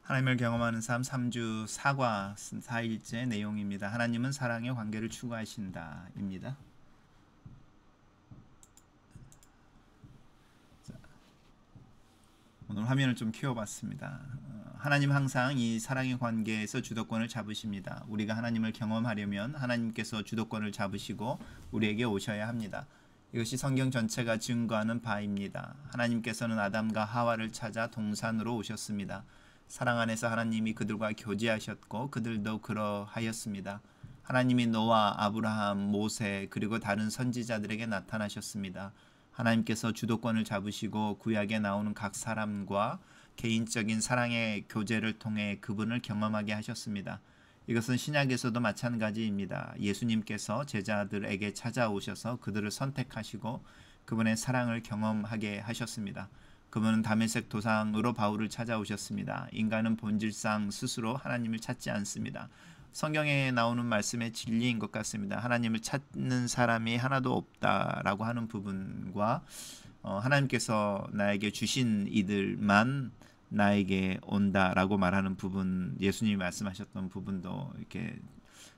하나님을 경험하는 삶 3주 사과 4일째 내용입니다. 하나님은 사랑의 관계를 추구하신다 입니다. 오늘 화면을 좀 키워봤습니다. 하나님 항상 이 사랑의 관계에서 주도권을 잡으십니다. 우리가 하나님을 경험하려면 하나님께서 주도권을 잡으시고 우리에게 오셔야 합니다. 이것이 성경 전체가 증거하는 바입니다. 하나님께서는 아담과 하와를 찾아 동산으로 오셨습니다. 사랑 안에서 하나님이 그들과 교제하셨고 그들도 그러하였습니다. 하나님이 노아, 아브라함, 모세 그리고 다른 선지자들에게 나타나셨습니다. 하나님께서 주도권을 잡으시고 구약에 나오는 각 사람과 개인적인 사랑의 교제를 통해 그분을 경험하게 하셨습니다. 이것은 신약에서도 마찬가지입니다. 예수님께서 제자들에게 찾아오셔서 그들을 선택하시고 그분의 사랑을 경험하게 하셨습니다. 그분은 다메섹 도상으로 바울을 찾아오셨습니다. 인간은 본질상 스스로 하나님을 찾지 않습니다. 성경에 나오는 말씀의 진리인 것 같습니다. 하나님을 찾는 사람이 하나도 없다라고 하는 부분과 하나님께서 나에게 주신 이들만 나에게 온다라고 말하는 부분, 예수님이 말씀하셨던 부분도 이렇게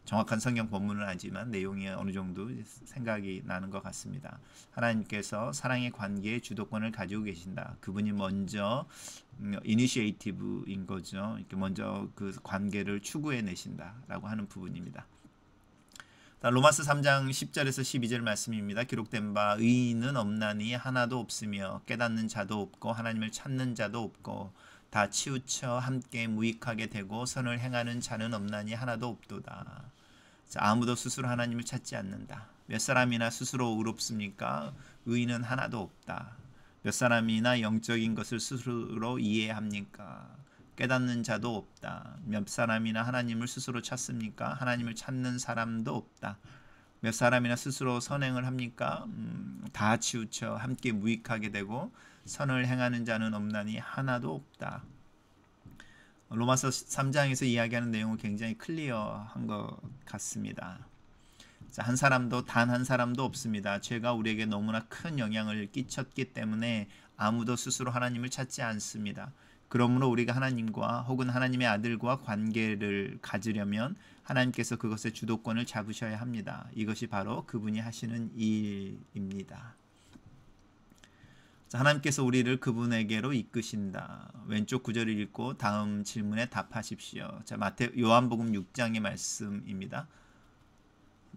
정확한 성경 본문은 아니지만 내용이 어느 정도 생각이 나는 것 같습니다. 하나님께서 사랑의 관계의 주도권을 가지고 계신다. 그분이 먼저 이니시에이티브인 거죠. 이렇게 먼저 그 관계를 추구해 내신다라고 하는 부분입니다. 로마서 3장 10절에서 12절 말씀입니다. 기록된 바 의인은 없나니 하나도 없으며 깨닫는 자도 없고 하나님을 찾는 자도 없고 다 치우쳐 함께 무익하게 되고 선을 행하는 자는 없나니 하나도 없도다. 자, 아무도 스스로 하나님을 찾지 않는다. 몇 사람이나 스스로 의롭습니까? 의인은 하나도 없다. 몇 사람이나 영적인 것을 스스로 이해합니까? 깨닫는 자도 없다. 몇 사람이나 하나님을 스스로 찾습니까? 하나님을 찾는 사람도 없다. 몇 사람이나 스스로 선행을 합니까? 다 치우쳐 함께 무익하게 되고 선을 행하는 자는 없나니 하나도 없다. 로마서 3장에서 이야기하는 내용은 굉장히 클리어한 것 같습니다. 자, 한 사람도 단 한 사람도 없습니다. 죄가 우리에게 너무나 큰 영향을 끼쳤기 때문에 아무도 스스로 하나님을 찾지 않습니다. 그러므로 우리가 하나님과 혹은 하나님의 아들과 관계를 가지려면 하나님께서 그것의 주도권을 잡으셔야 합니다. 이것이 바로 그분이 하시는 일입니다. 자, 하나님께서 우리를 그분에게로 이끄신다. 왼쪽 구절을 읽고 다음 질문에 답하십시오. 자, 요한복음 6장의 말씀입니다.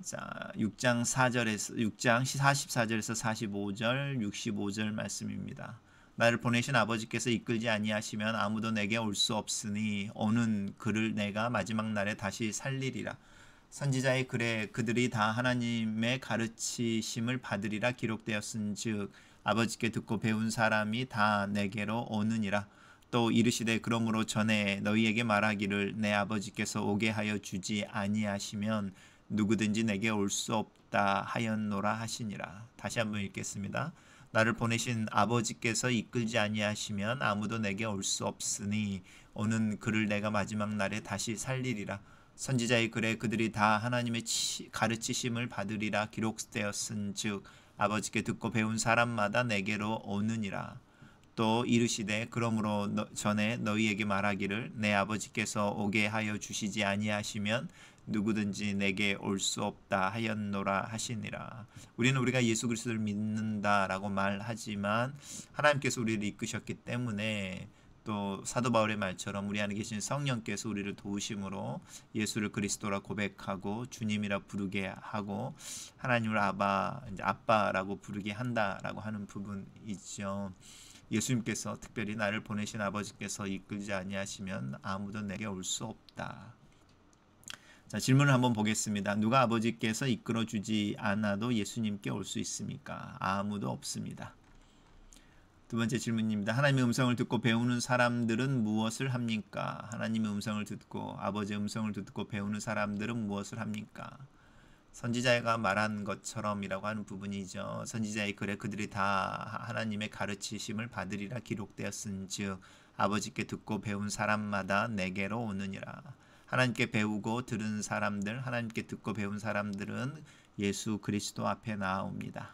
자, 6장 44절에서 45절, 65절 말씀입니다. 나를 보내신 아버지께서 이끌지 아니하시면 아무도 내게 올 수 없으니 오는 그를 내가 마지막 날에 다시 살리리라. 선지자의 글에 그들이 다 하나님의 가르치심을 받으리라 기록되었은즉 아버지께 듣고 배운 사람이 다 내게로 오느니라. 또 이르시되 그러므로 전에 너희에게 말하기를 내 아버지께서 오게 하여 주지 아니하시면 누구든지 내게 올 수 없다 하였노라 하시니라. 다시 한번 읽겠습니다. 나를 보내신 아버지께서 이끌지 아니하시면 아무도 내게 올 수 없으니 오는 그를 내가 마지막 날에 다시 살리리라. 선지자의 글에 그들이 다 하나님의 가르치심을 받으리라 기록되었은즉 아버지께 듣고 배운 사람마다 내게로 오느니라. 또 이르시되 그러므로 전에 너희에게 말하기를 내 아버지께서 오게 하여 주시지 아니하시면 누구든지 내게 올 수 없다 하였노라 하시니라. 우리는 우리가 예수 그리스도를 믿는다라고 말하지만 하나님께서 우리를 이끄셨기 때문에 또 사도 바울의 말처럼 우리 안에 계신 성령께서 우리를 도우심으로 예수를 그리스도라 고백하고 주님이라 부르게 하고 하나님을 아빠라고 부르게 한다라고 하는 부분이죠. 예수님께서 특별히 나를 보내신 아버지께서 이끌지 아니하시면 아무도 내게 올 수 없다. 자, 질문을 한번 보겠습니다. 누가 아버지께서 이끌어 주지 않아도 예수님께 올 수 있습니까? 아무도 없습니다. 두 번째 질문입니다. 하나님의 음성을 듣고 배우는 사람들은 무엇을 합니까? 하나님의 음성을 듣고 아버지의 음성을 듣고 배우는 사람들은 무엇을 합니까? 선지자가 말한 것처럼이라고 하는 부분이죠. 선지자의 글에 그들이 다 하나님의 가르치심을 받으리라 기록되었은즉 아버지께 듣고 배운 사람마다 내게로 오느니라. 하나님께 배우고 들은 사람들, 하나님께 듣고 배운 사람들은 예수 그리스도 앞에 나옵니다.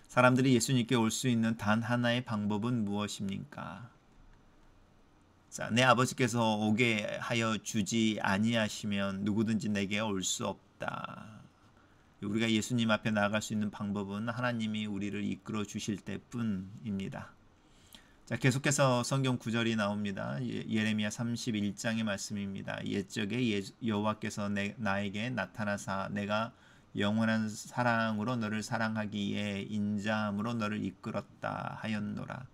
사람들이 예수님께 올 수 있는 단 하나의 방법은 무엇입니까? 자, 내 아버지께서 오게 하여 주지 아니하시면 누구든지 내게 올 수 없다. 우리가 예수님 앞에 나아갈 수 있는 방법은 하나님이 우리를 이끌어 주실 때뿐입니다. 자, 계속해서 성경 구절이 나옵니다. 예레미야 31장의 말씀입니다. 옛적에 여호와께서 나에게 나타나사 내가 영원한 사랑으로 너를 사랑하기에 인자함으로 너를 이끌었다 하였노라.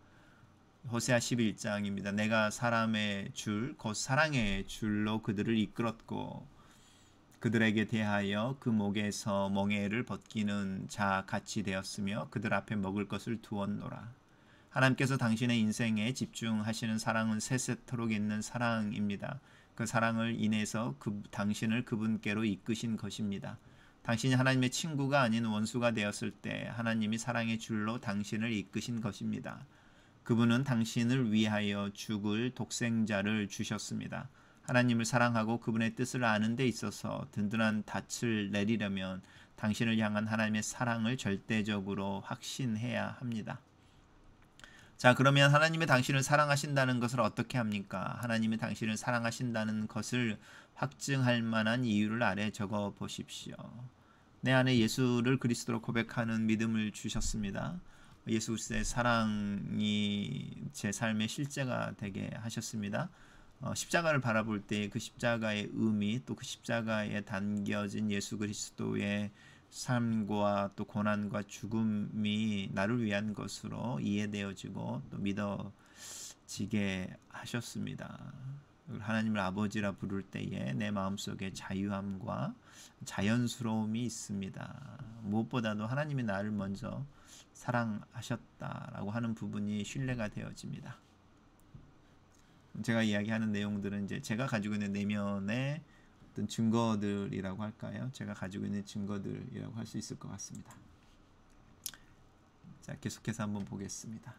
호세아 11장입니다. 내가 사람의 줄, 곧 사랑의 줄로 그들을 이끌었고 그들에게 대하여 그 목에서 멍에를 벗기는 자 같이 되었으며 그들 앞에 먹을 것을 두었노라. 하나님께서 당신의 인생에 집중하시는 사랑은 세세토록 있는 사랑입니다. 그 사랑을 인해서 당신을 그분께로 이끄신 것입니다. 당신이 하나님의 친구가 아닌 원수가 되었을 때 하나님이 사랑의 줄로 당신을 이끄신 것입니다. 그분은 당신을 위하여 죽을 독생자를 주셨습니다. 하나님을 사랑하고 그분의 뜻을 아는 데 있어서 든든한 닻을 내리려면 당신을 향한 하나님의 사랑을 절대적으로 확신해야 합니다. 자, 그러면 하나님이 당신을 사랑하신다는 것을 어떻게 합니까? 하나님이 당신을 사랑하신다는 것을 확증할 만한 이유를 아래 적어 보십시오. 내 안에 예수를 그리스도로 고백하는 믿음을 주셨습니다. 예수 그리스도의 사랑이 제 삶의 실제가 되게 하셨습니다. 십자가를 바라볼 때 그 십자가의 의미, 또 그 십자가에 담겨진 예수 그리스도의 삶과 또 고난과 죽음이 나를 위한 것으로 이해되어지고 또 믿어지게 하셨습니다. 하나님을 아버지라 부를 때에 내 마음속에 자유함과 자연스러움이 있습니다. 무엇보다도 하나님이 나를 먼저 사랑하셨다라고 하는 부분이 신뢰가 되어집니다. 제가 이야기하는 내용들은 이제 제가 가지고 있는 내면의 어떤 증거들이라고 할까요? 제가 가지고 있는 증거들이라고 할 수 있을 것 같습니다. 자, 계속해서 한번 보겠습니다.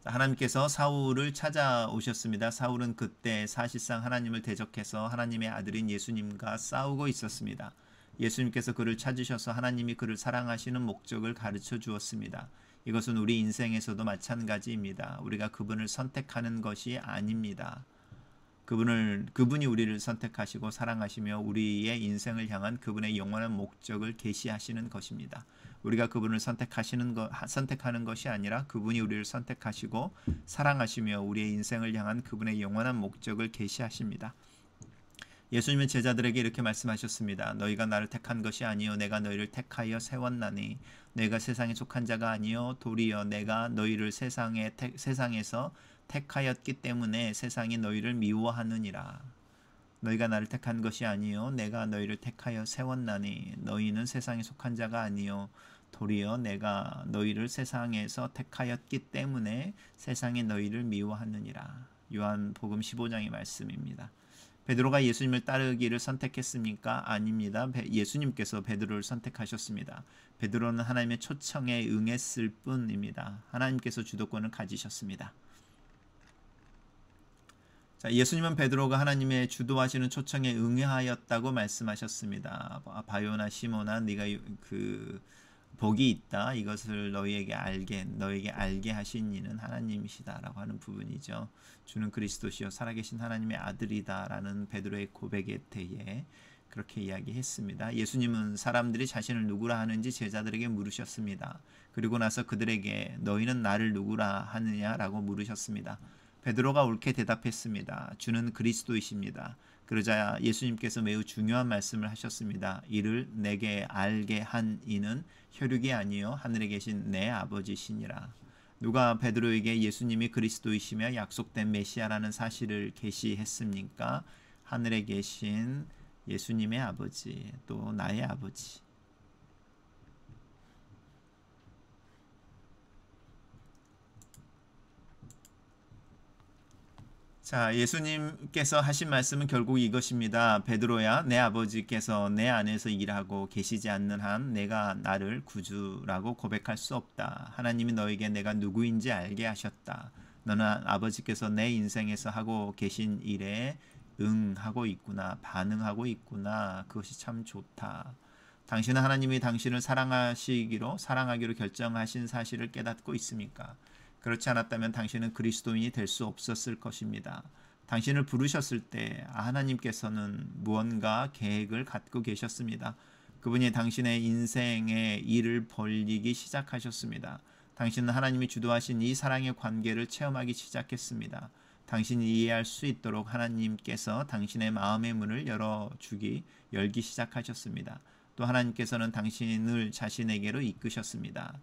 자, 하나님께서 사울을 찾아오셨습니다. 사울은 그때 사실상 하나님을 대적해서 하나님의 아들인 예수님과 싸우고 있었습니다. 예수님께서 그를 찾으셔서 하나님이 그를 사랑하시는 목적을 가르쳐 주었습니다. 이것은 우리 인생에서도 마찬가지입니다. 우리가 그분을 선택하는 것이 아닙니다. 그분이 우리를 선택하시고 사랑하시며 우리의 인생을 향한 그분의 영원한 목적을 계시하시는 것입니다. 우리가 그분을 선택하는 것이 아니라 그분이 우리를 선택하시고 사랑하시며 우리의 인생을 향한 그분의 영원한 목적을 계시하십니다. 예수님은 제자들에게 이렇게 말씀하셨습니다. 너희가 나를 택한 것이 아니요 내가 너희를 택하여 세웠나니 너희가 세상에 속한 자가 아니요 도리어 내가 너희를 세상에서 택하였기 때문에 세상이 너희를 미워하느니라. 너희가 나를 택한 것이 아니요 내가 너희를 택하여 세웠나니 너희는 세상에 속한 자가 아니요 도리어 내가 너희를 세상에서 택하였기 때문에 세상이 너희를 미워하느니라. 요한복음 15장의 말씀입니다. 베드로가 예수님을 따르기를 선택했습니까? 아닙니다. 예수님께서 베드로를 선택하셨습니다. 베드로는 하나님의 초청에 응했을 뿐입니다. 하나님께서 주도권을 가지셨습니다. 자, 예수님은 베드로가 하나님의 주도하시는 초청에 응하였다고 말씀하셨습니다. 바요나 시몬아 네가 그 복이 있다. 이것을 너에게 알게 하신 이는 하나님이시다라고 하는 부분이죠. 주는 그리스도시요 살아계신 하나님의 아들이다라는 베드로의 고백에 대해 그렇게 이야기했습니다. 예수님은 사람들이 자신을 누구라 하는지 제자들에게 물으셨습니다. 그리고 나서 그들에게 너희는 나를 누구라 하느냐라고 물으셨습니다. 베드로가 옳게 대답했습니다. 주는 그리스도이십니다. 그러자 예수님께서 매우 중요한 말씀을 하셨습니다. 이를 내게 알게 한 이는 혈육이 아니요 하늘에 계신 내 아버지시니라. 누가 베드로에게 예수님이 그리스도이시며 약속된 메시아라는 사실을 계시했습니까? 하늘에 계신 예수님의 아버지, 또 나의 아버지. 자, 예수님께서 하신 말씀은 결국 이것입니다. 베드로야, 내 아버지께서 내 안에서 일하고 계시지 않는 한 내가 나를 구주라고 고백할 수 없다. 하나님이 너에게 내가 누구인지 알게 하셨다. 너는 아버지께서 내 인생에서 하고 계신 일에 응하고 있구나, 반응하고 있구나. 그것이 참 좋다. 당신은 하나님이 당신을 사랑하기로 결정하신 사실을 깨닫고 있습니까? 그렇지 않았다면 당신은 그리스도인이 될 수 없었을 것입니다. 당신을 부르셨을 때 하나님께서는 무언가 계획을 갖고 계셨습니다. 그분이 당신의 인생의 일을 벌리기 시작하셨습니다. 당신은 하나님이 주도하신 이 사랑의 관계를 체험하기 시작했습니다. 당신이 이해할 수 있도록 하나님께서 당신의 마음의 문을 열기 시작하셨습니다. 또 하나님께서는 당신을 자신에게로 이끄셨습니다.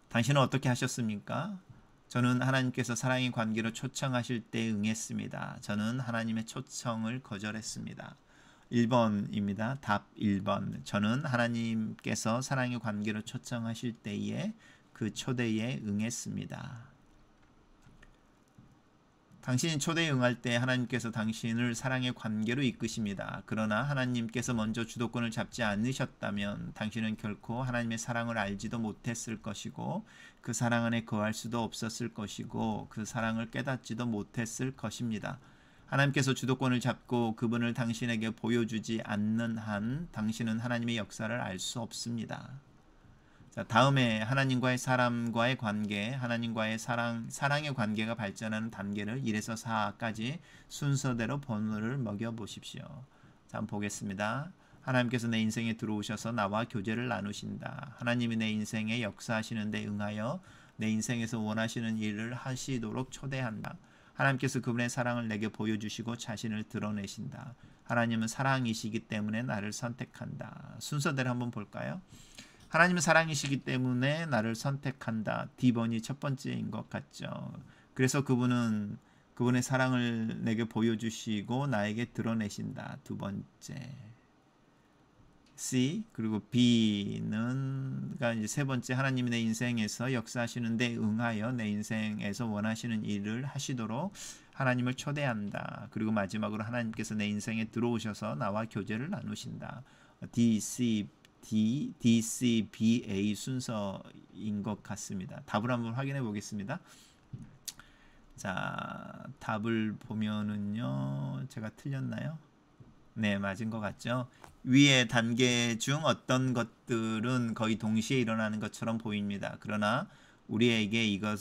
당신은 어떻게 하셨습니까? 저는 하나님께서 사랑의 관계로 초청하실 때 응했습니다. 저는 하나님의 초청을 거절했습니다. 1번입니다. 답 1번. 저는 하나님께서 사랑의 관계로 초청하실 때에 그 초대에 응했습니다. 당신이 초대에 응할 때 하나님께서 당신을 사랑의 관계로 이끄십니다. 그러나 하나님께서 먼저 주도권을 잡지 않으셨다면 당신은 결코 하나님의 사랑을 알지도 못했을 것이고 그 사랑 안에 거할 수도 없었을 것이고 그 사랑을 깨닫지도 못했을 것입니다. 하나님께서 주도권을 잡고 그분을 당신에게 보여주지 않는 한 당신은 하나님의 역사를 알 수 없습니다. 자, 다음에 하나님과의 사람과의 관계, 하나님과의 사랑의 관계가 발전하는 단계를 1에서 4까지 순서대로 번호를 먹여 보십시오. 자, 한번 보겠습니다. 하나님께서 내 인생에 들어오셔서 나와 교제를 나누신다. 하나님이 내 인생에 역사하시는 데 응하여 내 인생에서 원하시는 일을 하시도록 초대한다. 하나님께서 그분의 사랑을 내게 보여주시고 자신을 드러내신다. 하나님은 사랑이시기 때문에 나를 선택한다. 순서대로 한번 볼까요? 하나님은 사랑이시기 때문에 나를 선택한다. D번이 첫 번째인 것 같죠. 그래서 그분의 사랑을 내게 보여주시고 나에게 드러내신다. 두 번째. C 그리고 B는가 이제 세 번째, 하나님이 내 인생에서 역사하시는데 응하여 내 인생에서 원하시는 일을 하시도록 하나님을 초대한다. 그리고 마지막으로 하나님께서 내 인생에 들어오셔서 나와 교제를 나누신다. D, C, B, A 순서인 것 같습니다. 답을 한번 확인해 보겠습니다. 자, 답을 보면은요, 제가 틀렸나요? 네, 맞은 것 같죠? 위의 단계 중 어떤 것들은 거의 동시에 일어나는 것처럼 보입니다. 그러나 우리에게 이것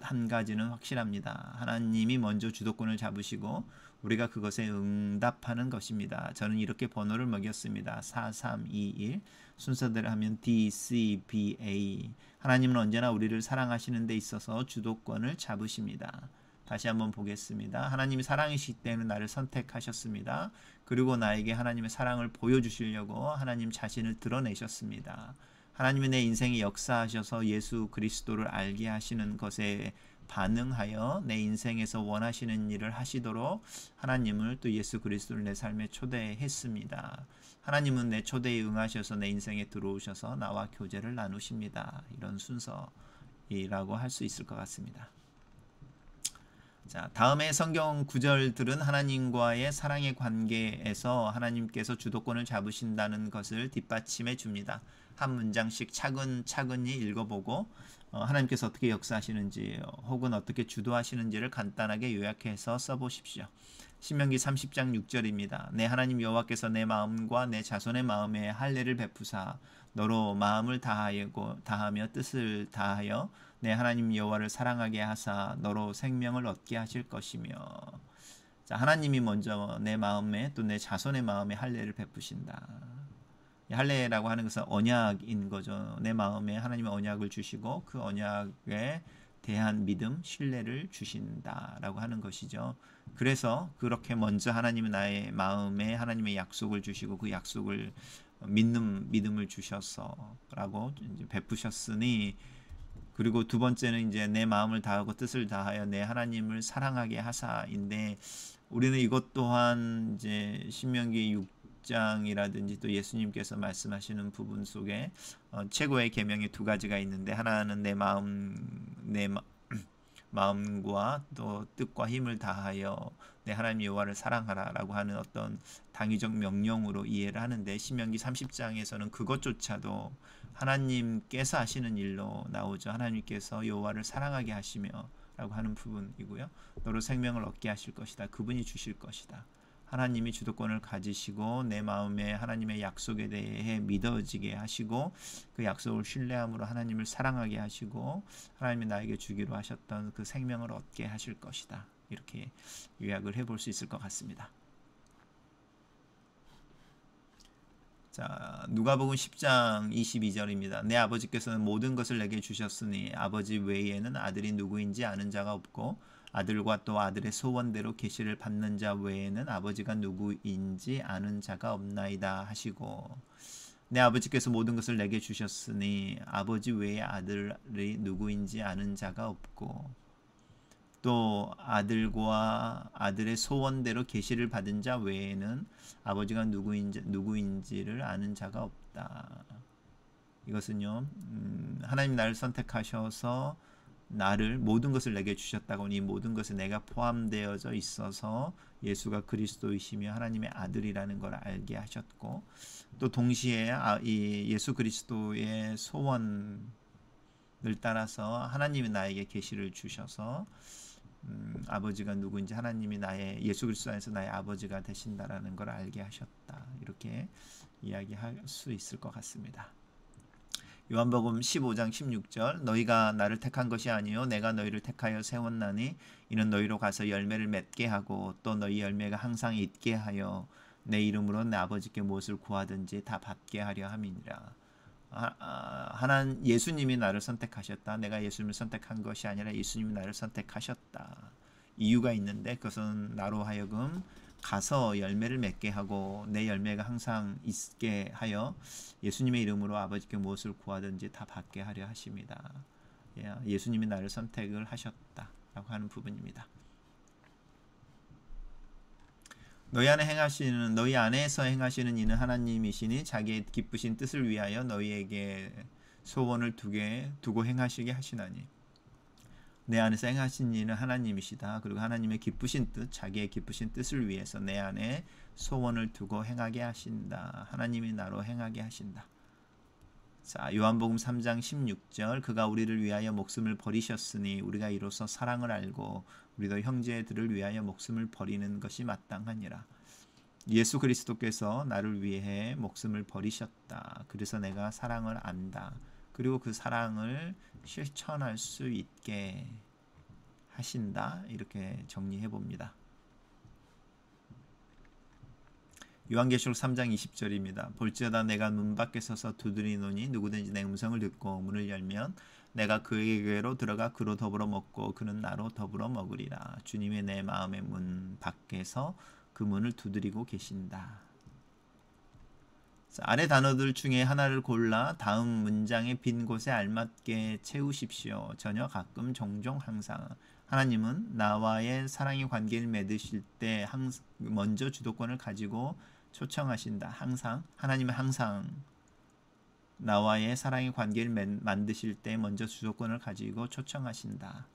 한 가지는 확실합니다. 하나님이 먼저 주도권을 잡으시고 우리가 그것에 응답하는 것입니다. 저는 이렇게 번호를 먹였습니다. 4, 3, 2, 1 순서대로 하면 D, C, B, A. 하나님은 언제나 우리를 사랑하시는 데 있어서 주도권을 잡으십니다. 다시 한번 보겠습니다. 하나님이 사랑이시기 때문에 나를 선택하셨습니다. 그리고 나에게 하나님의 사랑을 보여주시려고 하나님 자신을 드러내셨습니다. 하나님이 내 인생에 역사하셔서 예수 그리스도를 알게 하시는 것에 반응하여 내 인생에서 원하시는 일을 하시도록 하나님을 또 예수 그리스도를 내 삶에 초대했습니다. 하나님은 내 초대에 응하셔서 내 인생에 들어오셔서 나와 교제를 나누십니다. 이런 순서이라고 할 수 있을 것 같습니다. 자, 다음에 성경 구절들은 하나님과의 사랑의 관계에서 하나님께서 주도권을 잡으신다는 것을 뒷받침해 줍니다. 한 문장씩 차근차근히 읽어보고 하나님께서 어떻게 역사하시는지 혹은 어떻게 주도하시는지를 간단하게 요약해서 써보십시오. 신명기 30장 6절입니다. 내 하나님 여호와께서 내 마음과 내 자손의 마음에 할례를 베푸사 너로 마음을 다하며 뜻을 다하여 내 하나님 여호와를 사랑하게 하사 너로 생명을 얻게 하실 것이며. 자, 하나님이 먼저 내 마음에 또 내 자손의 마음에 할례를 베푸신다. 할례라고 하는 것은 언약인 거죠. 내 마음에 하나님의 언약을 주시고 그 언약에 대한 믿음, 신뢰를 주신다라고 하는 것이죠. 그래서 그렇게 먼저 하나님은 나의 마음에 하나님의 약속을 주시고 그 약속을 믿음을 주셔서라고 이제 베푸셨으니, 그리고 두 번째는 이제 내 마음을 다하고 뜻을 다하여 내 하나님을 사랑하게 하사인데, 우리는 이것 또한 이제 신명기 6장이라든지 또 예수님께서 말씀하시는 부분 속에 최고의 계명이 두 가지가 있는데, 하나는 내 마음과 또 뜻과 힘을 다하여 내 하나님 여호와를 사랑하라라고 하는 어떤 당위적 명령으로 이해를 하는데, 신명기 30장에서는 그것조차도 하나님께서 하시는 일로 나오죠. 하나님께서 여호와를 사랑하게 하시며 라고 하는 부분이고요. 너로 생명을 얻게 하실 것이다. 그분이 주실 것이다. 하나님이 주도권을 가지시고 내 마음에 하나님의 약속에 대해 믿어지게 하시고 그 약속을 신뢰함으로 하나님을 사랑하게 하시고 하나님이 나에게 주기로 하셨던 그 생명을 얻게 하실 것이다. 이렇게 요약을 해볼 수 있을 것 같습니다. 자, 누가복음 10장 22절입니다. 내 아버지께서는 모든 것을 내게 주셨으니 아버지 외에는 아들이 누구인지 아는 자가 없고 아들과 또 아들의 소원대로 계시를 받는 자 외에는 아버지가 누구인지 아는 자가 없나이다 하시고, 내 아버지께서 모든 것을 내게 주셨으니 아버지 외에 아들이 누구인지 아는 자가 없고 또 아들과 아들의 소원대로 계시를 받은 자 외에는 아버지가 누구인지를 아는 자가 없다. 이것은요, 하나님 나를 선택하셔서 나를 모든 것을 내게 주셨다고 이 모든 것에 내가 포함되어져 있어서 예수가 그리스도이시며 하나님의 아들이라는 걸 알게 하셨고, 또 동시에 이 예수 그리스도의 소원을 따라서 하나님이 나에게 계시를 주셔서 아버지가 누구인지 하나님이 나의 예수 그리스도 안에서 나의 아버지가 되신다라는 걸 알게 하셨다. 이렇게 이야기할 수 있을 것 같습니다. 요한복음 15장 16절 너희가 나를 택한 것이 아니요 내가 너희를 택하여 세웠나니 이는 너희로 가서 열매를 맺게 하고 또 너희 열매가 항상 있게 하여 내 이름으로 내 아버지께 무엇을 구하든지 다 받게 하려 함이니라. 예수님이 나를 선택하셨다. 내가 예수님을 선택한 것이 아니라 예수님이 나를 선택하셨다. 이유가 있는데 그것은 나로 하여금 가서 열매를 맺게 하고 내 열매가 항상 있게 하여 예수님의 이름으로 아버지께 무엇을 구하든지 다 받게 하려 하십니다. 예수님이 나를 선택을 하셨다라고 하는 부분입니다. 너희 안에서 행하시는 이는 하나님이시니 자기의 기쁘신 뜻을 위하여 너희에게 소원을 두고 행하시게 하시나니. 내 안에서 행하신 이는 하나님이시다. 그리고 하나님의 기쁘신 뜻, 자기의 기쁘신 뜻을 위해서 내 안에 소원을 두고 행하게 하신다. 하나님이 나로 행하게 하신다. 자, 요한복음 3장 16절 그가 우리를 위하여 목숨을 버리셨으니 우리가 이로써 사랑을 알고 우리도 형제들을 위하여 목숨을 버리는 것이 마땅하니라. 예수 그리스도께서 나를 위해 목숨을 버리셨다. 그래서 내가 사랑을 안다. 그리고 그 사랑을 실천할 수 있게 하신다. 이렇게 정리해 봅니다. 요한계시록 3장 20절입니다. 볼지어다 내가 문 밖에 서서 두드리노니 누구든지 내 음성을 듣고 문을 열면 내가 그에게로 들어가 그로 더불어 먹고 그는 나로 더불어 먹으리라. 주님의 내 마음의 문 밖에서 그 문을 두드리고 계신다. 아래 단어들 중에 하나를 골라 다음 문장의 빈 곳에 알맞게 채우십시오. 전혀, 가끔, 종종, 항상. 하나님은 나와의 사랑의 관계를 맺으실 때 먼저 주도권을 가지고 초청하신다. 항상. 하나님은 항상 나와의 사랑의 관계를 만드실 때 먼저 주도권을 가지고 초청하신다.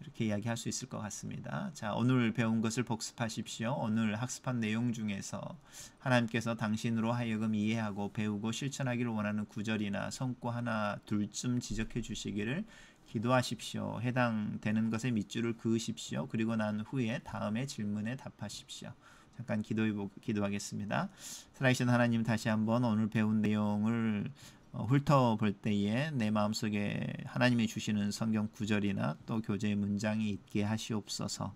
이렇게 이야기할 수 있을 것 같습니다. 자, 오늘 배운 것을 복습하십시오. 오늘 학습한 내용 중에서 하나님께서 당신으로 하여금 이해하고 배우고 실천하기를 원하는 구절이나 성구 하나 둘쯤 지적해 주시기를 기도하십시오. 해당되는 것에 밑줄을 그으십시오. 그리고 난 후에 다음의 질문에 답하십시오. 잠깐 기도하겠습니다. 살아계신 하나님, 다시 한번 오늘 배운 내용을 훑어볼 때에 내 마음속에 하나님이 주시는 성경 구절이나 또 교재의 문장이 있게 하시옵소서.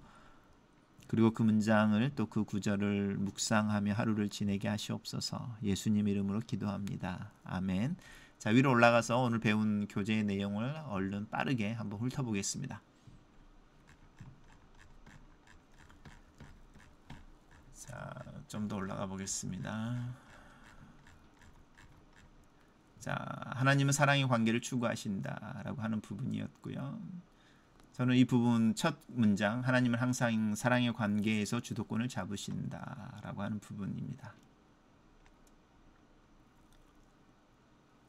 그리고 그 문장을 또 그 구절을 묵상하며 하루를 지내게 하시옵소서. 예수님 이름으로 기도합니다. 아멘. 자, 위로 올라가서 오늘 배운 교재의 내용을 얼른 빠르게 한번 훑어보겠습니다. 자, 좀 더 올라가 보겠습니다. 자, 하나님은 사랑의 관계를 추구하신다라고 하는 부분이었고요. 저는 이 부분 첫 문장, 하나님은 항상 사랑의 관계에서 주도권을 잡으신다라고 하는 부분입니다.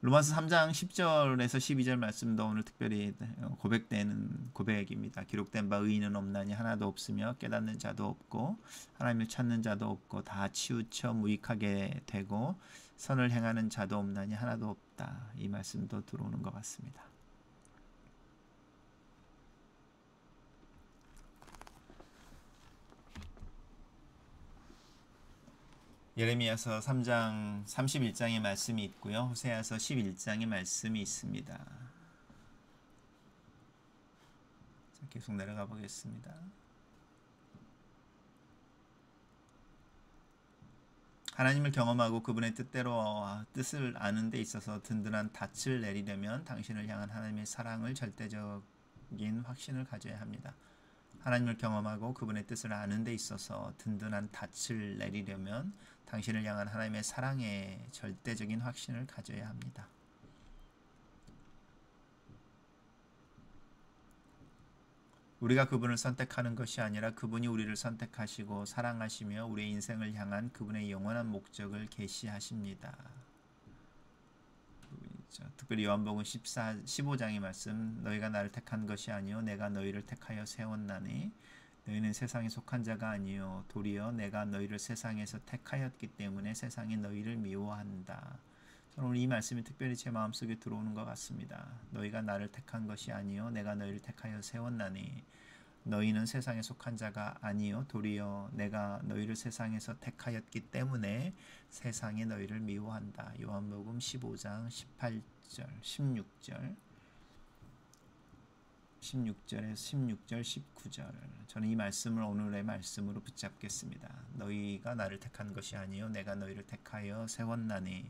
로마서 3장 10절에서 12절 말씀도 오늘 특별히 고백되는 고백입니다. 기록된 바 의인은 없나니 하나도 없으며 깨닫는 자도 없고 하나님을 찾는 자도 없고 다 치우쳐 무익하게 되고 선을 행하는 자도 없나니 하나도 없다. 이 말씀도 들어오는 것 같습니다. 예레미야서 3장 31장의 말씀이 있고요. 호세아서 11장의 말씀이 있습니다. 자, 계속 내려가 보겠습니다. 하나님을 경험하고 그분의 뜻을 아는 데 있어서 든든한 닻을 내리려면 당신을 향한 하나님의 사랑을 절대적인 확신을 가져야 합니다. 하나님을 경험하고 그분의 뜻을 아는 데 있어서 든든한 닻을 내리려면 당신을 향한 하나님의 사랑에 절대적인 확신을 가져야 합니다. 우리가 그분을 선택하는 것이 아니라 그분이 우리를 선택하시고 사랑하시며 우리의 인생을 향한 그분의 영원한 목적을 계시하십니다. 특별히 요한복음 15장의 말씀, 너희가 나를 택한 것이 아니요 내가 너희를 택하여 세웠나니 너희는 세상에 속한 자가 아니요 도리어 내가 너희를 세상에서 택하였기 때문에 세상이 너희를 미워한다. 저는 오늘 이 말씀이 특별히 제 마음속에 들어오는 것 같습니다. 너희가 나를 택한 것이 아니요 내가 너희를 택하여 세웠나니 너희는 세상에 속한 자가 아니요 도리어 내가 너희를 세상에서 택하였기 때문에 세상이 너희를 미워한다. 요한복음 15장 18절 16절 16절에서 16절 19절 저는 이 말씀을 오늘의 말씀으로 붙잡겠습니다. 너희가 나를 택한 것이 아니요 내가 너희를 택하여 세웠나니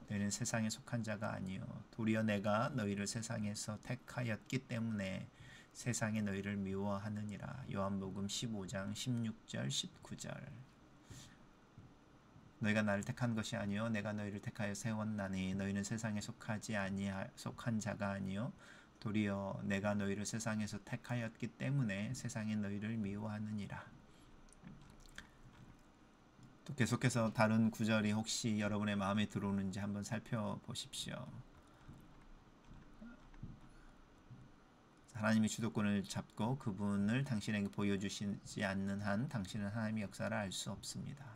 너희는 세상에 속한 자가 아니요 도리어 내가 너희를 세상에서 택하였기 때문에 세상에 너희를 미워하느니라. 요한복음 15장 16절 19절 너희가 나를 택한 것이 아니요 내가 너희를 택하여 세웠나니 너희는 세상에 속한 자가 아니요 도리어 내가 너희를 세상에서 택하였기 때문에 세상에 너희를 미워하느니라. 또 계속해서 다른 구절이 혹시 여러분의 마음에 들어오는지 한번 살펴보십시오. 하나님이 주도권을 잡고 그분을 당신에게 보여주시지 않는 한 당신은 하나님의 역사를 알 수 없습니다.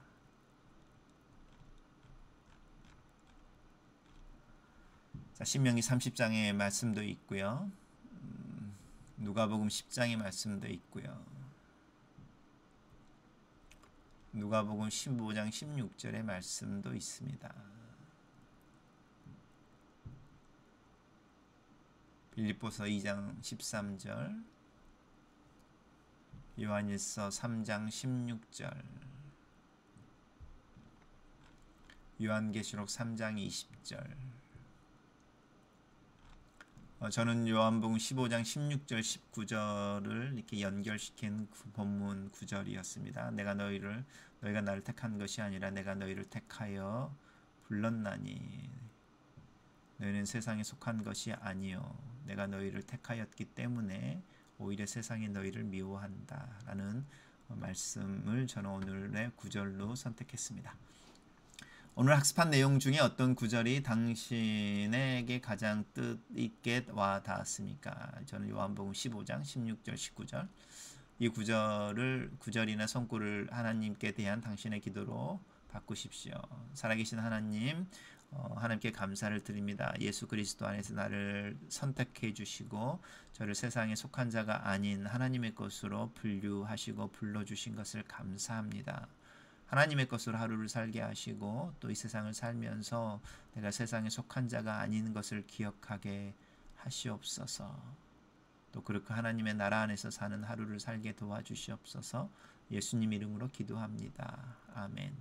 자, 신명기 30장의 말씀도 있고요. 누가복음 10장의 말씀도 있고요. 누가복음 15장 16절의 말씀도 있습니다. 빌립보서 2장 13절, 요한일서 3장 16절, 요한계시록 3장 20절. 저는 요한복음 15장 16절 19절을 이렇게 연결시킨 본문 구절이었습니다. 너희가 나를 택한 것이 아니라 내가 너희를 택하여 불렀나니 너희는 세상에 속한 것이 아니요 내가 너희를 택하였기 때문에 오히려 세상이 너희를 미워한다 라는 말씀을 저는 오늘의 구절로 선택했습니다. 오늘 학습한 내용 중에 어떤 구절이 당신에게 가장 뜻있게 와 닿았습니까? 저는 요한복음 15장 16절 19절 이 구절이나 성구를 하나님께 대한 당신의 기도로 바꾸십시오. 살아계신 하나님, 하나님께 감사를 드립니다. 예수 그리스도 안에서 나를 선택해 주시고 저를 세상에 속한 자가 아닌 하나님의 것으로 분류하시고 불러주신 것을 감사합니다. 하나님의 것으로 하루를 살게 하시고 또 이 세상을 살면서 내가 세상에 속한 자가 아닌 것을 기억하게 하시옵소서. 또 그렇게 하나님의 나라 안에서 사는 하루를 살게 도와주시옵소서. 예수님 이름으로 기도합니다. 아멘.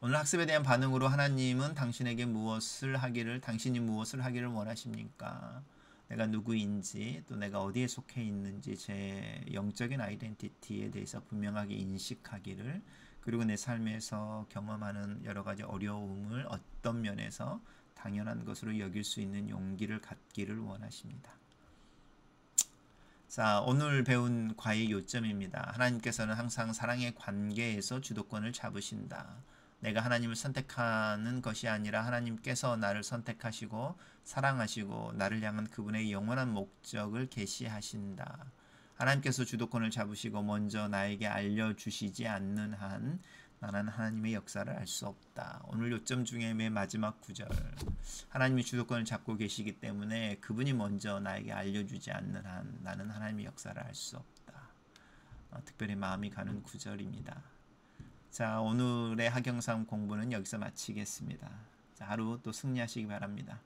오늘 학습에 대한 반응으로 하나님은 당신이 무엇을 하기를 원하십니까? 내가 누구인지 또 내가 어디에 속해 있는지 제 영적인 아이덴티티에 대해서 분명하게 인식하기를 그리고 내 삶에서 경험하는 여러 가지 어려움을 어떤 면에서 당연한 것으로 여길 수 있는 용기를 갖기를 원하십니다. 자, 오늘 배운 과의 요점입니다. 하나님께서는 항상 사랑의 관계에서 주도권을 잡으신다. 내가 하나님을 선택하는 것이 아니라 하나님께서 나를 선택하시고 사랑하시고 나를 향한 그분의 영원한 목적을 계시하신다. 하나님께서 주도권을 잡으시고 먼저 나에게 알려주시지 않는 한 나는 하나님의 역사를 알 수 없다. 오늘 요점 중에 맨 마지막 구절 하나님이 주도권을 잡고 계시기 때문에 그분이 먼저 나에게 알려주지 않는 한 나는 하나님의 역사를 알 수 없다. 특별히 마음이 가는 구절입니다. 자, 오늘의 학영상 공부는 여기서 마치겠습니다. 자, 하루 또 승리하시기 바랍니다.